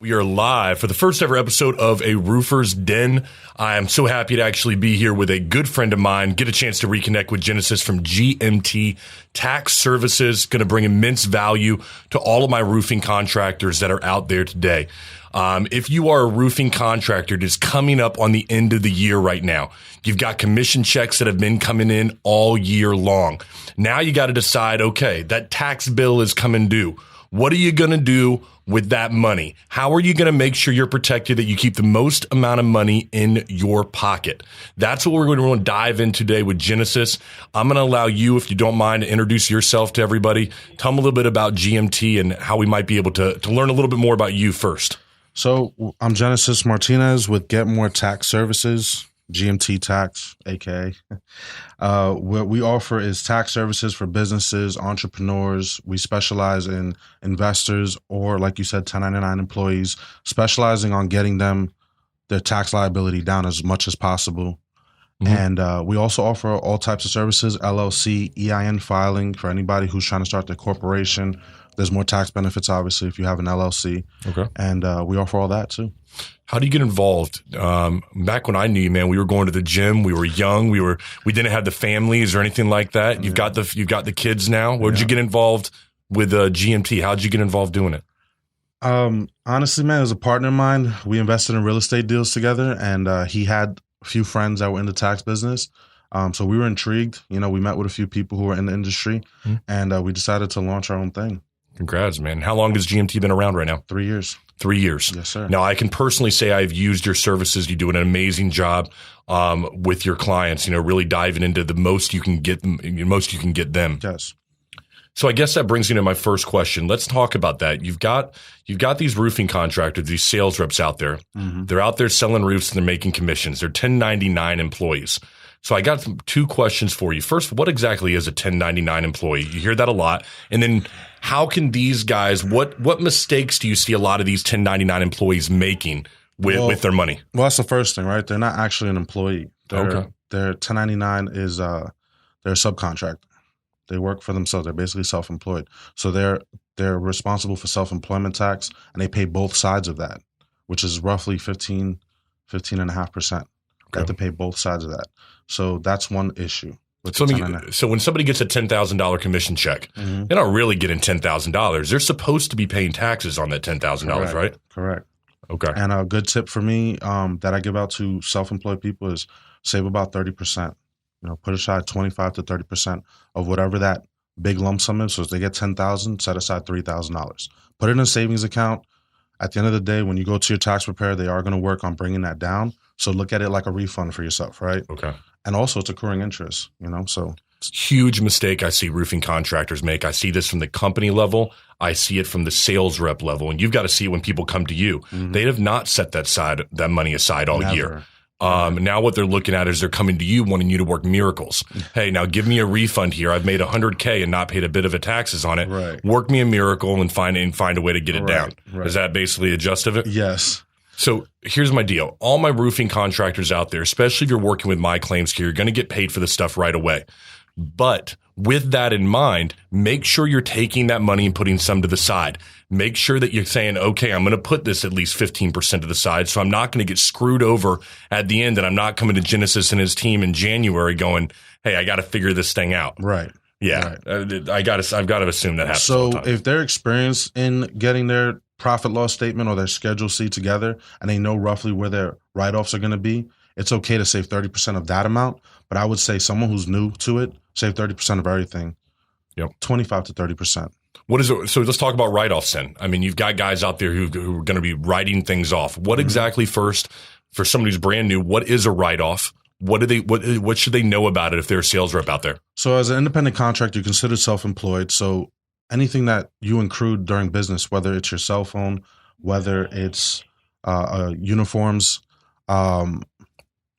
We are live for the first ever episode of A Roofer's Den. I am so happy to actually be here with a good friend of mine, get a chance to reconnect with Genesis from GMT Tax Services. Going to bring immense value to all of my roofing contractors that are out there today. If you are a roofing contractor, it is coming up on the end of the year right now. You've got commission checks that have been coming in all year long. Now you got to decide, okay, that tax bill is coming due. What are you going to do with that money? How are you going to make sure you're protected, that you keep the most amount of money in your pocket? That's what we're going to dive in today with Genesis. I'm going to allow you, if you don't mind, to introduce yourself to everybody. Tell them a little bit about GMT and how we might be able to learn a little bit more about you first. So I'm Genesis Martinez with Get More Tax Services, GMT Tax, aka. What we offer is tax services for businesses, entrepreneurs. We specialize in investors or, like you said, 1099 employees, specializing on getting them their tax liability down as much as possible. Mm-hmm. And we also offer all types of services, LLC, EIN filing for anybody who's trying to start their corporation. There's more tax benefits, obviously, if you have an LLC. Okay. And we offer all that, too. How do you get involved? Back when I knew you, man, we were going to the gym. We were young. We didn't have the families or anything like that. You've got the kids now. Where did you get involved with GMT? How did you get involved doing it? Honestly, man, as a partner of mine, we invested in real estate deals together, and he had a few friends that were in the tax business. So we were intrigued. You know, we met with a few people who were in the industry, and we decided to launch our own thing. Congrats, man. How long has GMT been around right now? 3 years. 3 years. Yes, sir. Now, I can personally say I've used your services. You do an amazing job with your clients, really diving into the most you can get them. Yes. So I guess that brings me to my first question. Let's talk about that. You've got these roofing contractors, these sales reps out there. Mm-hmm. They're out there selling roofs and they're making commissions. They're 1099 employees. So I got two questions for you. First, what exactly is a 1099 employee? You hear that a lot. And then how can these guys, what mistakes do you see a lot of these 1099 employees making with their money? Well, that's the first thing, right? They're not actually an employee. Their 1099 is they're a subcontractor. They work for themselves. They're basically self-employed. So they're responsible for self-employment tax, and they pay both sides of that, which is roughly 15.5%. They have to pay both sides of that. So that's one issue. So when somebody gets a $10,000 commission check, they're not really getting $10,000. They're supposed to be paying taxes on that $10,000, right? Correct. Okay. And a good tip for me that I give out to self-employed people is save about 30%. Put aside 25 to 30% of whatever that big lump sum is. So if they get $10,000, set aside $3,000. Put it in a savings account. At the end of the day, when you go to your tax preparer, they are going to work on bringing that down. So look at it like a refund for yourself, right? Okay. And also it's accruing interest, so. Huge mistake I see roofing contractors make. I see this from the company level. I see it from the sales rep level. And you've got to see it when people come to you. Mm-hmm. They have not set that money aside all year. Now what they're looking at is they're coming to you wanting you to work miracles. Hey, now give me a refund here. I've made $100K and not paid a bit of a taxes on it. Right. Work me a miracle and find a way to get it down. Right. Is that basically the gist of it? Yes. So here's my deal. All my roofing contractors out there, especially if you're working with my claims here, you're going to get paid for this stuff right away. But with that in mind, make sure you're taking that money and putting some to the side. Make sure that you're saying, okay, I'm going to put this at least 15% to the side. So I'm not going to get screwed over at the end, and I'm not coming to Genesis and his team in January going, hey, I got to figure this thing out. Right. Yeah. Right. I've got to assume that happens. So if they're experienced in getting their profit loss statement or their Schedule C together and they know roughly where their write-offs are going to be, it's okay to save 30% of that amount. But I would say someone who's new to it, save 30% of everything. Yep. 25 to 30%. What is it? So let's talk about write-offs then. I mean, you've got guys out there who are going to be writing things off. What exactly first, for somebody who's brand new, what is a write-off? What should they know about it if they're a sales rep out there? So as an independent contractor, you're considered self-employed. So anything that you accrued during business, whether it's your cell phone, whether it's uniforms,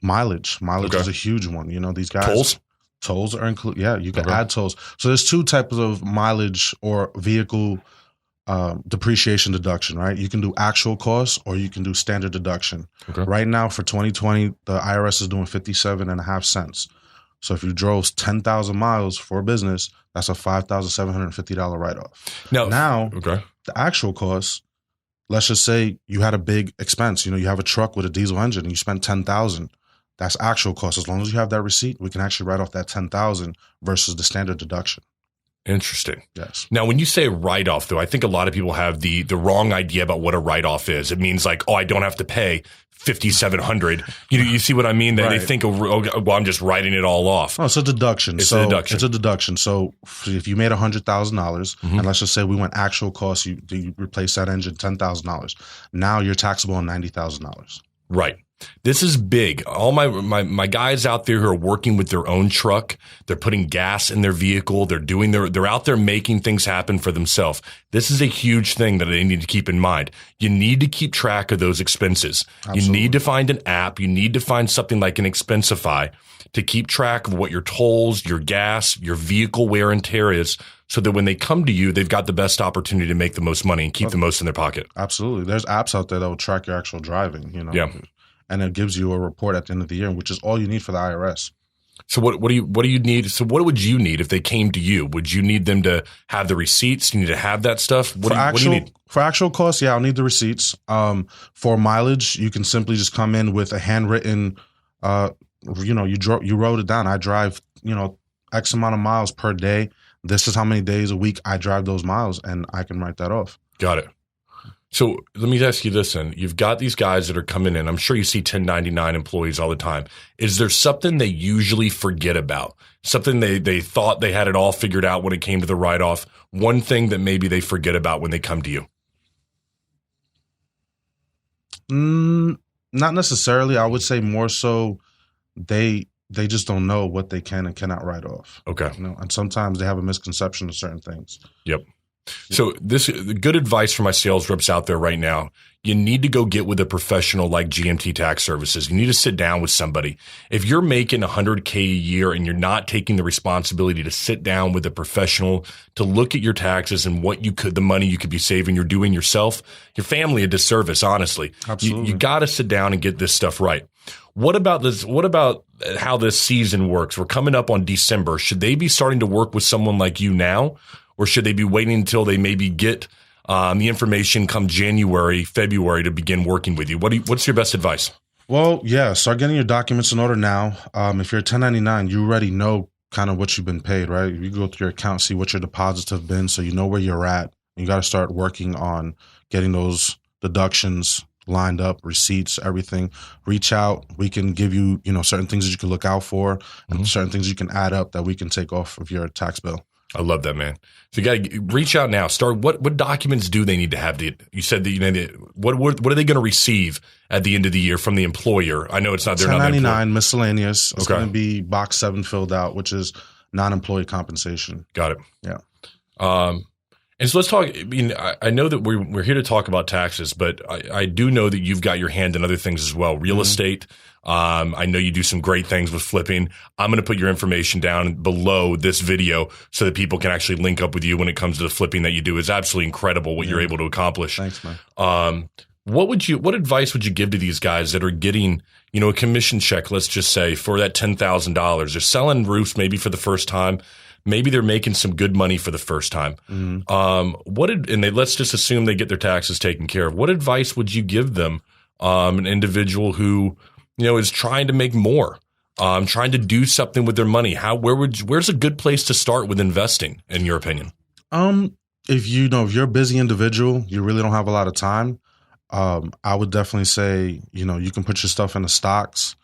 mileage is a huge one. These guys. Tolls are included. Yeah, you can add tolls. So there's two types of mileage or vehicle depreciation deduction, right? You can do actual costs or you can do standard deduction. Okay. Right now for 2020, the IRS is doing 57.5 cents. So if you drove 10,000 miles for a business, that's a $5,750 write-off. Now, the actual cost let's just say you had a big expense. You have a truck with a diesel engine and you spent $10,000. That's actual cost. As long as you have that receipt, we can actually write off that $10,000 versus the standard deduction. Interesting. Yes. Now, when you say write-off, though, I think a lot of people have the wrong idea about what a write-off is. It means like, I don't have to pay $5,700. You see what I mean? They think, I'm just writing it all off. Oh, it's a deduction. It's a deduction. So if you made $100,000, and let's just say we went actual cost, you replace that engine $10,000. Now you're taxable on $90,000. Right. This is big. All my guys out there who are working with their own truck, they're putting gas in their vehicle, they're out there making things happen for themselves. This is a huge thing that they need to keep in mind. You need to keep track of those expenses. Absolutely. You need to find an app. You need to find something like an Expensify to keep track of what your tolls, your gas, your vehicle wear and tear is, so that when they come to you, they've got the best opportunity to make the most money and keep the most in their pocket. Absolutely. There's apps out there that will track your actual driving, Yeah. And it gives you a report at the end of the year, which is all you need for the IRS. So what do you need? So what would you need if they came to you? Would you need them to have the receipts? You need to have that stuff? What do you need? For actual costs, I'll need the receipts. For mileage, you can simply just come in with a handwritten, you wrote it down. I drive, X amount of miles per day. This is how many days a week I drive those miles, and I can write that off. Got it. So let me ask you this then. You've got these guys that are coming in. I'm sure you see 1099 employees all the time. Is there something they usually forget about? Something they thought they had it all figured out when it came to the write-off? One thing that maybe they forget about when they come to you? Not necessarily. I would say more so they just don't know what they can and cannot write off. Okay. And sometimes they have a misconception of certain things. Yep. So this good advice for my sales reps out there right now. You need to go get with a professional like GMT Tax Services. You need to sit down with somebody. If you're making $100K a year and you're not taking the responsibility to sit down with a professional to look at your taxes and the money you could be saving, you're doing yourself, your family a disservice, honestly. Absolutely. You got to sit down and get this stuff right. What about this? What about how this season works? We're coming up on December. Should they be starting to work with someone like you now? Or should they be waiting until they maybe get the information come January, February to begin working with you? What's your best advice? Well, start getting your documents in order now. If you're 1099, you already know kind of what you've been paid, right? You go through your account, see what your deposits have been, so you know where you're at. You got to start working on getting those deductions lined up, receipts, everything. Reach out. We can give you, certain things that you can look out for and certain things you can add up that we can take off of your tax bill. I love that, man. So you got to reach out now. Start. What documents do they need to have? You said that what are they going to receive at the end of the year from the employer? I know it's not. They're 1099 miscellaneous. It's going to be box 7 filled out, which is non-employee compensation. Got it. Yeah. And so let's talk. I mean, I know that we're here to talk about taxes, but I do know that you've got your hand in other things as well. Real estate. I know you do some great things with flipping. I'm going to put your information down below this video so that people can actually link up with you when it comes to the flipping that you do. It's absolutely incredible what you're able to accomplish. Thanks, man. What advice would you give to these guys that are getting, a commission check, let's just say, for that $10,000? They're selling roofs maybe for the first time. Maybe they're making some good money for the first time. Let's just assume they get their taxes taken care of. What advice would you give them, an individual who, is trying to make more, trying to do something with their money? Where's a good place to start with investing, in your opinion? If you're a busy individual, you really don't have a lot of time. I would definitely say, you can put your stuff in the stocks,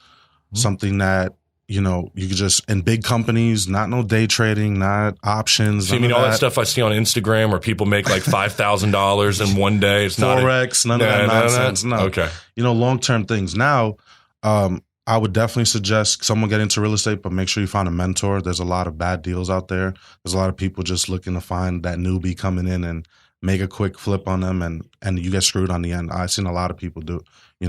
something that, you could just, in big companies, not no day trading, not options. So you mean all that stuff I see on Instagram where people make like $5,000 in one day? It's Forex, none of that nonsense. No. Okay. Long-term things. Now, I would definitely suggest someone get into real estate, but make sure you find a mentor. There's a lot of bad deals out there. There's a lot of people just looking to find that newbie coming in and make a quick flip on them, and you get screwed on the end. I've seen a lot of people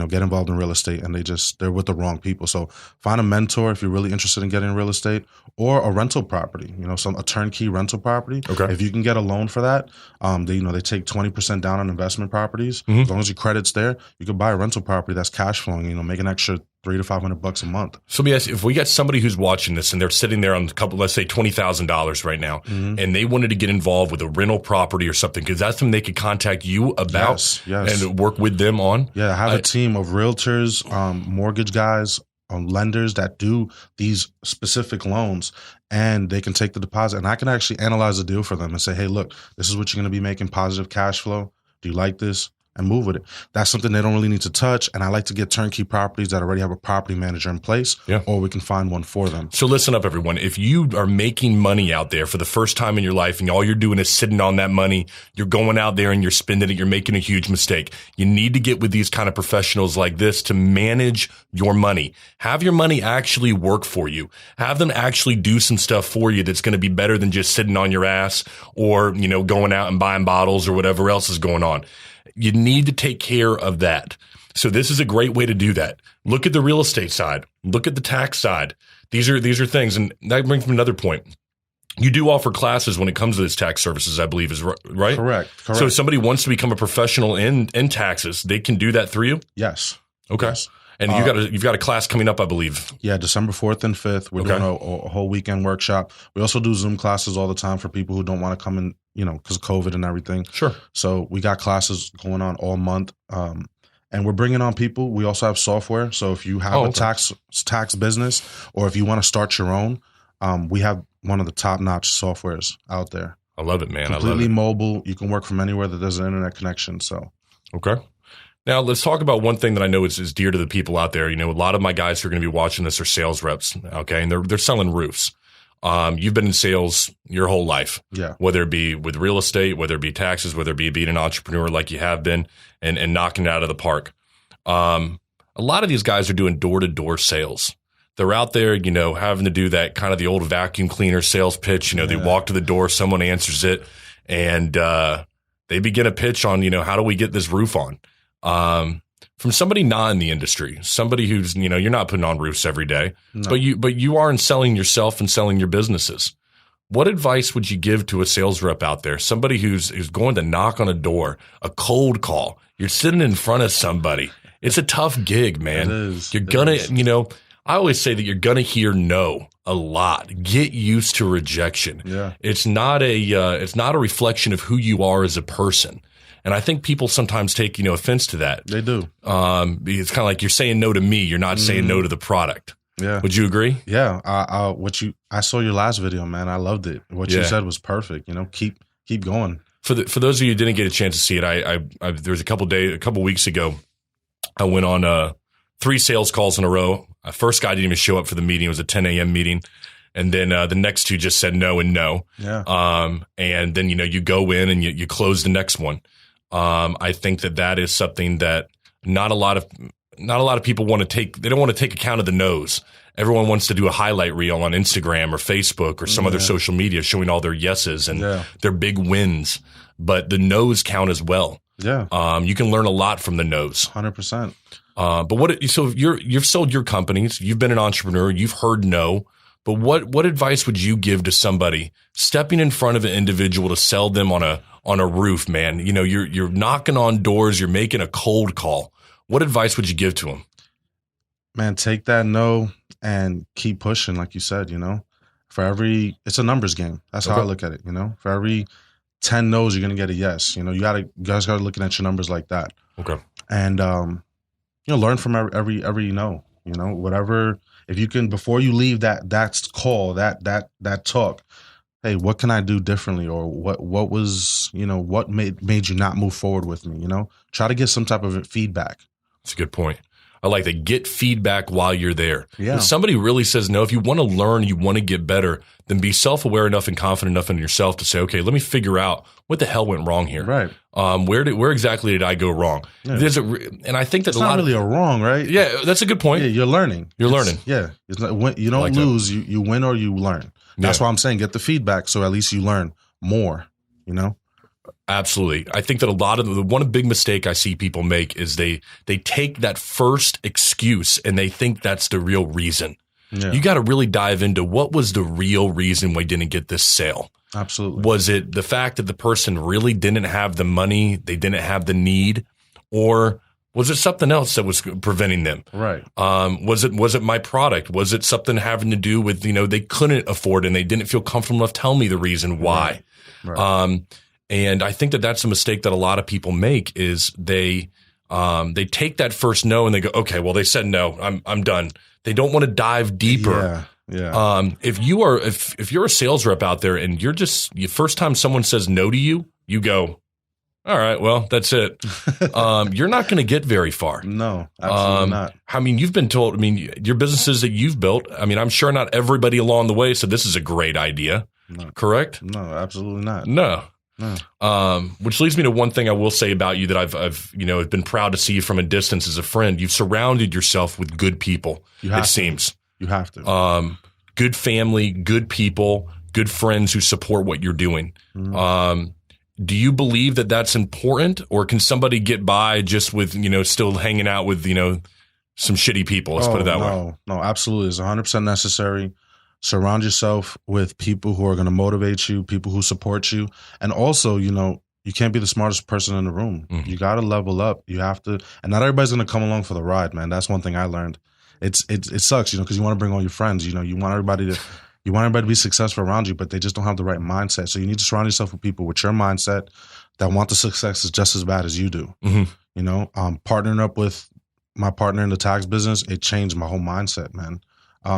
get involved in real estate, and they're with the wrong people. So find a mentor if you're really interested in getting in real estate, or a rental property, a turnkey rental property. Okay. If you can get a loan for that, they take 20% down on investment properties. As long as your credit's there, you could buy a rental property that's cash flowing, make an extra $300 to $500 a month. So let me ask you, if we got somebody who's watching this and they're sitting there on let's say $20,000 right now, and they wanted to get involved with a rental property or something, because that's something they could contact you about and work with them on. Yeah, I have a team of realtors, mortgage guys, lenders that do these specific loans, and they can take the deposit, and I can actually analyze the deal for them and say, hey, look, this is what you're going to be making positive cash flow. Do you like this? And move with it. That's something they don't really need to touch. And I like to get turnkey properties that already have a property manager in place, or we can find one for them. So listen up, everyone. If you are making money out there for the first time in your life and all you're doing is sitting on that money, you're going out there and you're spending it, you're making a huge mistake. You need to get with these kind of professionals like this to manage your money. Have your money actually work for you. Have them actually do some stuff for you that's going to be better than just sitting on your ass or, going out and buying bottles or whatever else is going on. You need to take care of that. So this is a great way to do that. Look at the real estate side. Look at the tax side. These are things. And that brings me another point. You do offer classes when it comes to this tax services, I believe, is right? Correct. So if somebody wants to become a professional in taxes, they can do that through you? Yes. Okay. Yes. And you've got a class coming up, I believe. Yeah, December 4th and 5th. We're doing a whole weekend workshop. We also do Zoom classes all the time for people who don't want to come in, because of COVID and everything. Sure. So we got classes going on all month. And we're bringing on people. We also have software. So if you have a tax business, or if you want to start your own, we have one of the top-notch softwares out there. I love it, man. Completely mobile. You can work from anywhere that there's an internet connection. So okay. Now, let's talk about one thing that I know is dear to the people out there. A lot of my guys who are going to be watching this are sales reps, okay? And they're selling roofs. You've been in sales your whole life, whether it be with real estate, whether it be taxes, whether it be being an entrepreneur like you have been and knocking it out of the park. A lot of these guys are doing door-to-door sales. They're out there, having to do that kind of the old vacuum cleaner sales pitch. They walk to the door, someone answers it, and they begin a pitch on, how do we get this roof on? From somebody not in the industry, somebody who's, you're not putting on roofs every day, but you are in selling yourself and selling your businesses. What advice would you give to a sales rep out there? Somebody who's going to knock on a door, a cold call. You're sitting in front of somebody. It's a tough gig, man. It is. You're gonna, I always say that you're gonna hear no a lot. Get used to rejection. Yeah. It's not a reflection of who you are as a person. And I think people sometimes take, offense to that. They do. It's kind of like you're saying no to me. You're not saying no to the product. Yeah. Would you agree? Yeah. I saw your last video, man. I loved it. What you said was perfect. Keep going. For those of you who didn't get a chance to see it, I there was a couple weeks ago, I went on 3 sales calls in a row. First guy didn't even show up for the meeting. It was a 10 a.m. meeting. And then the next 2 just said no and no. Yeah. And then, you go in and you close the next one. I think that is something that not a lot of people want to take. They don't want to take account of the no's. Everyone wants to do a highlight reel on Instagram or Facebook or some other social media showing all their yeses and their big wins. But the no's count as well. Yeah. You can learn a lot from the no's. 100%. So you've sold your companies. You've been an entrepreneur. You've heard no. But what advice would you give to somebody stepping in front of an individual to sell them on a roof, man? You're knocking on doors, you're making a cold call. What advice would you give to them? Man, take that no and keep pushing, like you said, it's a numbers game. That's how I look at it, For every 10 no's, you're going to get a yes. You guys got to looking at your numbers like that. Okay. And, learn from every no, whatever. If you can, before you leave that call, that talk, hey, what can I do differently? Or what was, what made you not move forward with me? Try to get some type of feedback. That's a good point. I like that. Get feedback while you're there. Yeah. If somebody really says no, if you want to learn, you want to get better, then be self-aware enough and confident enough in yourself to say, okay, let me figure out what the hell went wrong here. Right. Where exactly did I go wrong? Yeah. And I think that it's not really a wrong, right? Yeah, that's a good point. Yeah, you're learning. You're learning. Yeah. It's not, you don't like lose, you win or you learn. That's why I'm saying get the feedback so at least you learn more, Absolutely. I think that one big mistake I see people make is they take that first excuse and they think that's the real reason. Yeah. You got to really dive into what was the real reason we didn't get this sale. Absolutely. Was it the fact that the person really didn't have the money, they didn't have the need, or was it something else that was preventing them? Right. Was it my product? Was it something having to do with, they couldn't afford it and they didn't feel comfortable enough telling me the reason why? Right. And I think that that's a mistake that a lot of people make is they take that first no and they go, okay, well, they said no, I'm done. They don't want to dive deeper. Yeah. If you're a sales rep out there and you're the first time someone says no to you, you go, all right, well, that's it. You're not going to get very far. No, absolutely not. I mean, you've been told, your businesses that you've built, I'm sure not everybody along the way said this is a great idea. No. Correct? No, absolutely not. No. Which leads me to one thing I will say about you that I've been proud to see you from a distance as a friend. You've surrounded yourself with good people. Seems. You have to. Good family, good people, good friends who support what you're doing. Mm-hmm. Do you believe that that's important, or can somebody get by just with, still hanging out with, some shitty people? Let's put it that way. No, absolutely. It's 100% necessary. Surround yourself with people who are going to motivate you, people who support you. And also, you can't be the smartest person in the room. Mm-hmm. You got to level up. You have to, and not everybody's going to come along for the ride, man. That's one thing I learned. It sucks, because you want to bring all your friends, you want everybody to be successful around you, but they just don't have the right mindset. So you need to surround yourself with people with your mindset that want the success just as bad as you do. Mm-hmm. Partnering up with my partner in the tax business, it changed my whole mindset, man.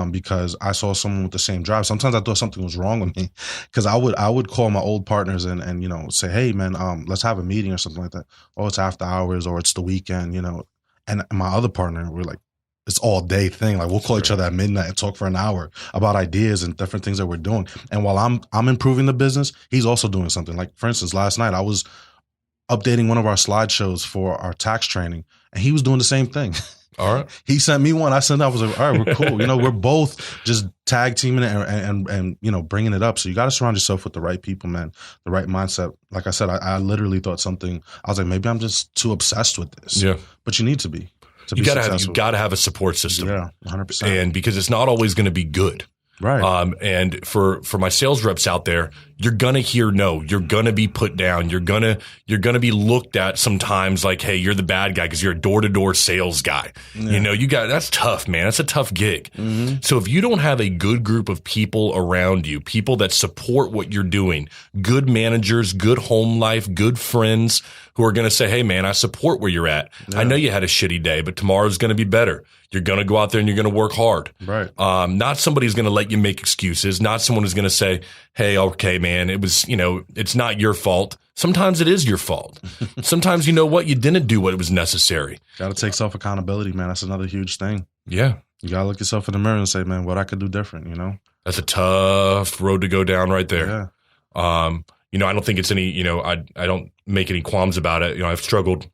Because I saw someone with the same drive. Sometimes I thought something was wrong with me, because I would call my old partners and say, hey man, let's have a meeting or something like that. Oh, it's after hours or it's the weekend, and my other partner, we're like, it's all day thing. Like we'll call each other at midnight and talk for an hour about ideas and different things that we're doing. And while I'm improving the business, he's also doing something. Like for instance, last night I was updating one of our slideshows for our tax training, and he was doing the same thing. All right. He sent me one. I sent it. I was like, all right, we're cool. We're both just tag teaming it and bringing it up. So you got to surround yourself with the right people, man, the right mindset. Like I said, I literally thought something, I was like, maybe I'm just too obsessed with this. Yeah. But you need to be. You got to have a support system. Yeah, 100%. And because it's not always going to be good. Right. And for my sales reps out there, you're going to hear no. You're going to be put down. You're going to be looked at sometimes like, hey, you're the bad guy because you're a door-to-door sales guy. Yeah. That's tough, man. That's a tough gig. Mm-hmm. So if you don't have a good group of people around you, people that support what you're doing, good managers, good home life, good friends who are going to say, hey, man, I support where you're at. Yeah. I know you had a shitty day, but tomorrow's going to be better. You're going to go out there and you're going to work hard. Right. Not somebody who's going to let you make excuses. Not someone who's going to say, hey, okay, man, it was, it's not your fault. Sometimes it is your fault. Sometimes, you didn't do what was necessary. Got to take self-accountability, man. That's another huge thing. Yeah. You got to look yourself in the mirror and say, man, what I could do different, That's a tough road to go down right there. Yeah. I don't think it's any, I don't make any qualms about it. I've struggled,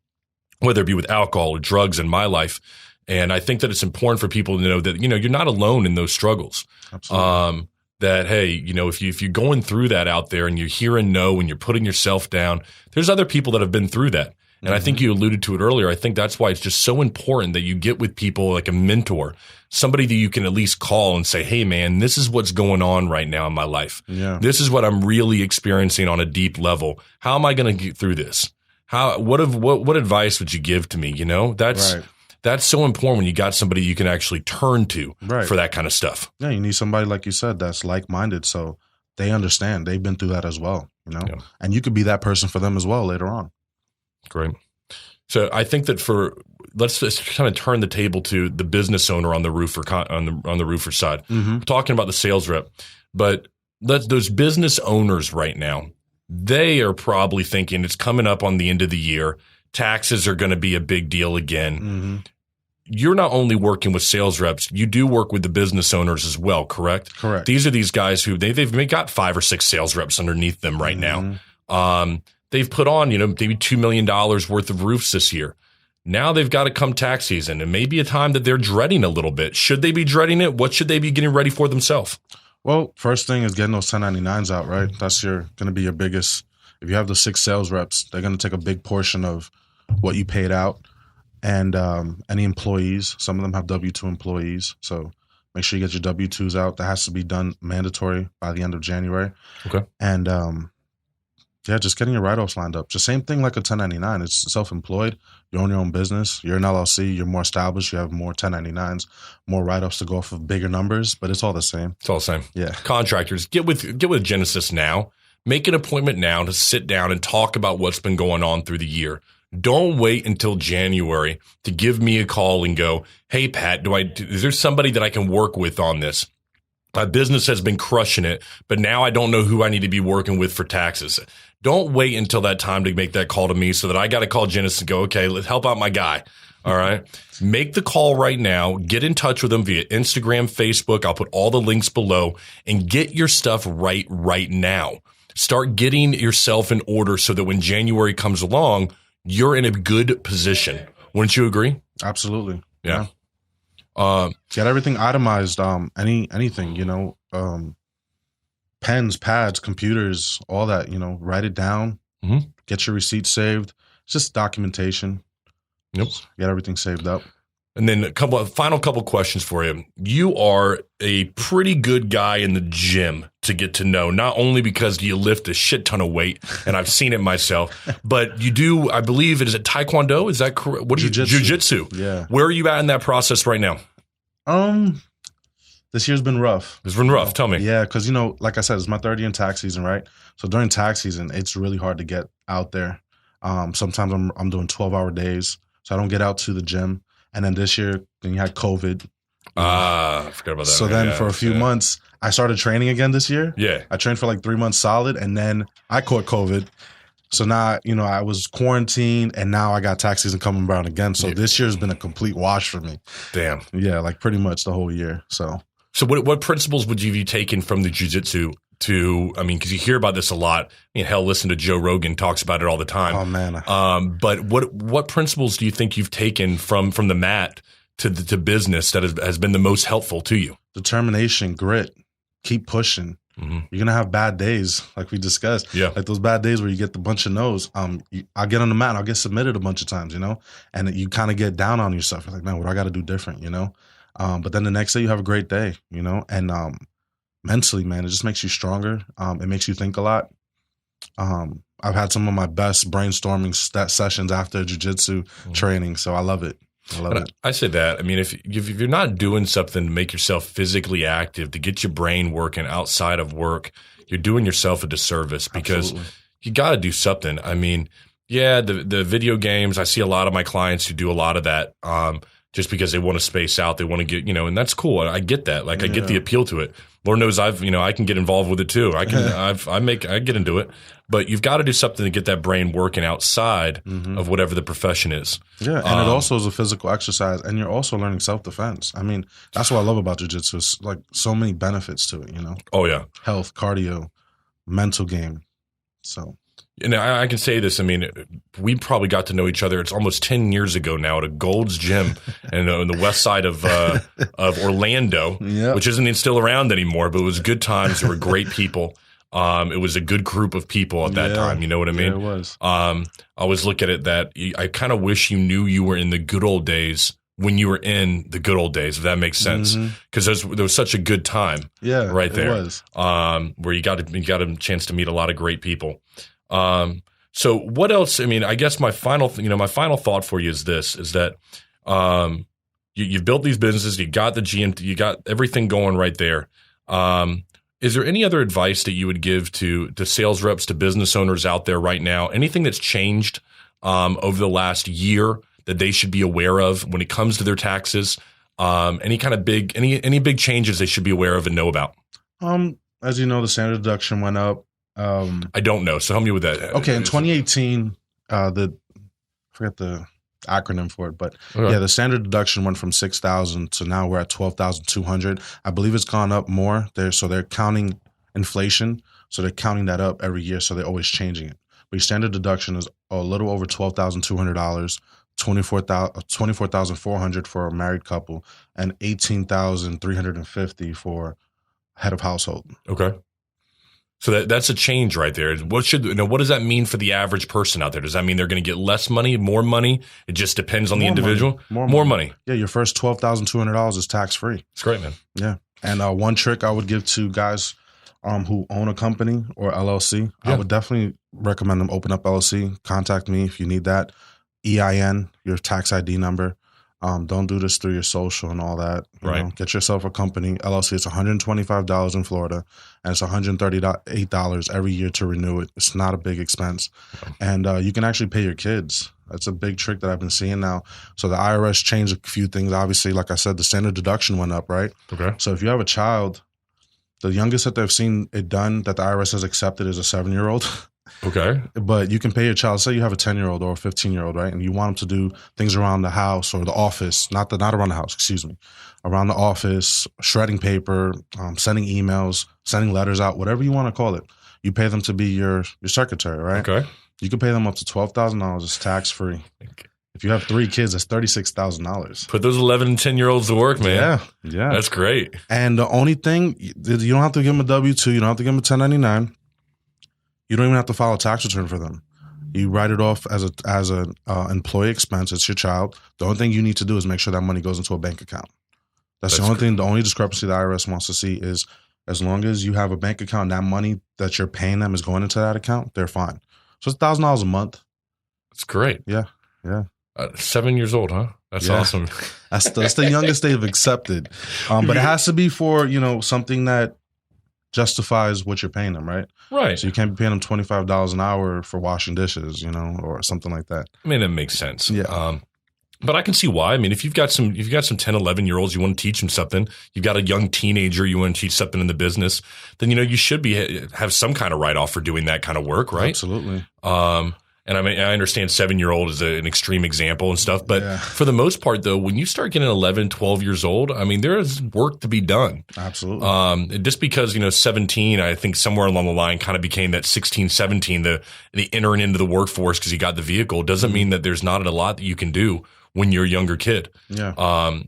whether it be with alcohol or drugs in my life. And I think that it's important for people to know that, you're not alone in those struggles. Absolutely. That, hey, if you're going through that out there and you're hearing no and you're putting yourself down, there's other people that have been through that. And I think you alluded to it earlier. I think that's why it's just so important that you get with people like a mentor, somebody that you can at least call and say, hey, man, this is what's going on right now in my life. Yeah. This is what I'm really experiencing on a deep level. How am I going to get through this? What advice would you give to me? That's so important when you got somebody you can actually turn to for that kind of stuff. Yeah, you need somebody, like you said, that's like-minded so they understand. They've been through that as well, Yeah. And you could be that person for them as well later on. Great. So I think that let's just kind of turn the table to the business owner on the roofer on the roofer side. Mm-hmm. We're talking about the sales rep, but those business owners right now, they are probably thinking it's coming up on the end of the year. Taxes are going to be a big deal again. Mm-hmm. You're not only working with sales reps, you do work with the business owners as well, correct? Correct. These are these guys who they've got 5 or 6 sales reps underneath them right now. They've put on, maybe $2 million worth of roofs this year. Now they've got to come tax season, and maybe a time that they're dreading a little bit. Should they be dreading it? What should they be getting ready for themselves? Well, first thing is getting those 1099s out, right? That's going to be your biggest if you have the 6 sales reps, they're going to take a big portion of what you paid out. And any employees, some of them have W-2 employees. So make sure you get your W-2s out. That has to be done mandatory by the end of January. Okay. And just getting your write-offs lined up. Just same thing like a 1099. It's self-employed. You own your own business. You're an LLC. You're more established. You have more 1099s, more write-offs to go off of bigger numbers, but it's all the same. It's all the same. Yeah. Contractors, get with Genesis now. Make an appointment now to sit down and talk about what's been going on through the year. Don't wait until January to give me a call and go, hey, Pat, is there somebody that I can work with on this? My business has been crushing it, but now I don't know who I need to be working with for taxes. Don't wait until that time to make that call to me so that I got to call Genesis and go, okay, let's help out my guy. All right. Make the call right now. Get in touch with them via Instagram, Facebook. I'll put all the links below and get your stuff right now. Start getting yourself in order so that when January comes along, you're in a good position. Wouldn't you agree? Absolutely. Yeah. Get everything itemized. Anything, pens, pads, computers, all that, write it down, get your receipts saved. It's just documentation. Yep. Get everything saved up. And then final couple questions for you. You are a pretty good guy in the gym to get to know, not only because you lift a shit ton of weight, and I've seen it myself, but you do, I believe, is it Taekwondo? Is that correct? What do you, Jiu-Jitsu? Yeah. Where are you at in that process right now? This year's been rough. It's been rough. Tell me. Yeah, because, like I said, it's my third year in tax season, right? So during tax season, it's really hard to get out there. Sometimes I'm doing 12-hour days, so I don't get out to the gym. And then this year, then you had COVID. I forgot about that. So then for a few months, I started training again this year. Yeah. I trained for like 3 months solid, and then I caught COVID. So now, I was quarantined, and now I got tax season coming around again. So this year's been a complete wash for me. Damn. Yeah, like pretty much the whole year. So what principles would you be taking from the jiu-jitsu because you hear about this a lot. Hell, listen to Joe Rogan talks about it all the time. Oh, man. But what principles do you think you've taken from the mat to business that has been the most helpful to you? Determination, grit, keep pushing. Mm-hmm. You're going to have bad days, like we discussed. Yeah. Like those bad days where you get the bunch of no's. I'll get on the mat and I'll get submitted a bunch of times, and you kind of get down on yourself. You're like, man, what do I got to do different, But then the next day you have a great day, and mentally, man, it just makes you stronger. It makes you think a lot. I've had some of my best brainstorming sessions after jiu-jitsu training, so I love it. I say that. If you're not doing something to make yourself physically active, to get your brain working outside of work, you're doing yourself a disservice because you got to do something. The video games, I see a lot of my clients who do a lot of that just because they want to space out. They want to get, and that's cool. I get that. I get the appeal to it. Lord knows I can get involved with it too. I get into it, but you've got to do something to get that brain working outside of whatever the profession is. Yeah. And it also is a physical exercise, and you're also learning self-defense. That's what I love about jiu-jitsu. It's like so many benefits to it, Oh yeah. Health, cardio, mental game. So. And I can say this. We probably got to know each other. It's almost 10 years ago now at a Gold's Gym in the west side of Orlando, which isn't still around anymore. But it was good times. There were great people. It was a good group of people at that time. You know what I mean? Yeah, it was. I always look at it that I kind of wish you knew you were in the good old days when you were in the good old days, if that makes sense. Because there was such a good time. Yeah, right there. It was. Where you got a chance to meet a lot of great people. So what else? I guess my final thought for you is this: is that you've built these businesses, you got the GMT, you got everything going right there. Is there any other advice that you would give to sales reps, to business owners out there right now? Anything that's changed over the last year that they should be aware of when it comes to their taxes? Any big changes they should be aware of and know about? As you know, the standard deduction went up. I don't know. So help me with that. Okay. In 2018, I forget the acronym for it, but the standard deduction went from 6,000 to now we're at 12,200. I believe it's gone up more there. So they're counting inflation. So they're counting that up every year. So they're always changing it. But your standard deduction is a little over $12,200, $24,400 for a married couple, and $18,350 for head of household. Okay. So that's a change right there. What does that mean for the average person out there? Does that mean they're going to get less money, more money? It just depends on the individual. More money. Yeah, your first $12,200 is tax free. It's great, man. Yeah, and one trick I would give to guys who own a company or LLC, I would definitely recommend them open up LLC. Contact me if you need that. EIN, your tax ID number. Don't do this through your social and all that. You know, get yourself a company. LLC, it's $125 in Florida, and it's $138 every year to renew it. It's not a big expense. And you can actually pay your kids. That's a big trick that I've been seeing now. So the IRS changed a few things. Obviously, like I said, the standard deduction went up, right? Okay. So if you have a child, the youngest that they've seen it done that the IRS has accepted is a 7-year-old. Okay. But you can pay your child, say you have a 10-year-old or a 15-year-old, right? And you want them to do things around the house or the office, not around the house, excuse me, around the office, shredding paper, sending emails, sending letters out, whatever you want to call it. You pay them to be your secretary, right? Okay. You can pay them up to $12,000. It's tax-free. If you have 3 kids, that's $36,000. Put those 11 and 10-year-olds to work, man. Yeah. That's great. And the only thing, you don't have to give them a W-2. You don't have to give them a 1099. You don't even have to file a tax return for them. You write it off as an employee expense. It's your child. The only thing you need to do is make sure that money goes into a bank account. That's the only thing. The only discrepancy the IRS wants to see is as long as you have a bank account, that money that you're paying them is going into that account, they're fine. So it's $1,000 a month. That's great. Yeah. 7 years old, huh? That's awesome. That's the youngest they've accepted. But it has to be for, something that justifies what you're paying them, right? Right. So you can't be paying them $25 an hour for washing dishes, or something like that. I mean, it makes sense. Yeah. But I can see why. I mean, if you've got some 10, 11-year-olds, you want to teach them something. You've got a young teenager, you want to teach something in the business, then, you should have some kind of write-off for doing that kind of work, right? Absolutely. And I mean, I understand 7-year-old is an extreme example and stuff, but for the most part, though, when you start getting 11, 12 years old, I mean, there is work to be done. Absolutely. Just because, 17, I think somewhere along the line kind of became that 16, 17, the entering into the workforce because you got the vehicle doesn't mean that there's not a lot that you can do when you're a younger kid. Yeah.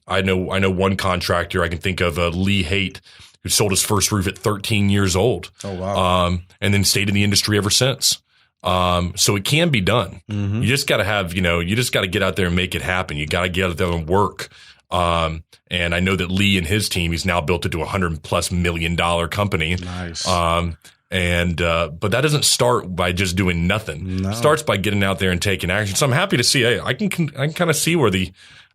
I know one contractor I can think of, Lee Haight, who sold his first roof at 13 years old. Oh, wow. And then stayed in the industry ever since. So it can be done. Mm-hmm. You just got to have, you just got to get out there and make it happen. You got to get out there and work. And I know that Lee and his team, he's now built it to $100+ million company. Nice. But that doesn't start by just doing nothing. No. It starts by getting out there and taking action. So I'm happy to see, hey, I can kind of see where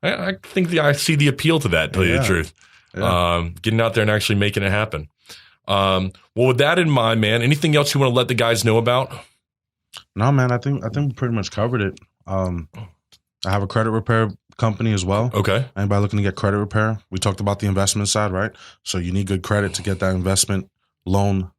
I see the appeal to that, to tell you the truth. Yeah. Getting out there and actually making it happen. Well, with that in mind, man, anything else you want to let the guys know about? No, man, I think we pretty much covered it. I have a credit repair company as well. Okay. Anybody looking to get credit repair? We talked about the investment side, right? So you need good credit to get that investment loan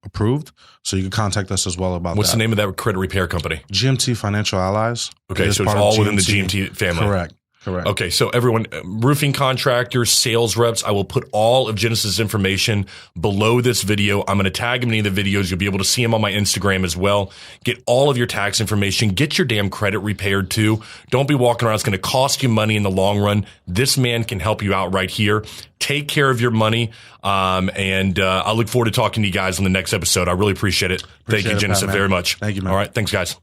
approved. So you can contact us as well about What's the name of that credit repair company? GMT Financial Allies. Okay, so it's all within the GMT family. Correct. Okay, so everyone, roofing contractors, sales reps, I will put all of Genesis' information below this video. I'm going to tag him in any of the videos. You'll be able to see him on my Instagram as well. Get all of your tax information. Get your damn credit repaired too. Don't be walking around. It's going to cost you money in the long run. This man can help you out right here. Take care of your money. And I look forward to talking to you guys on the next episode. I really appreciate it. Thank you, Genesis, very much. Thank you, man. All right, thanks, guys.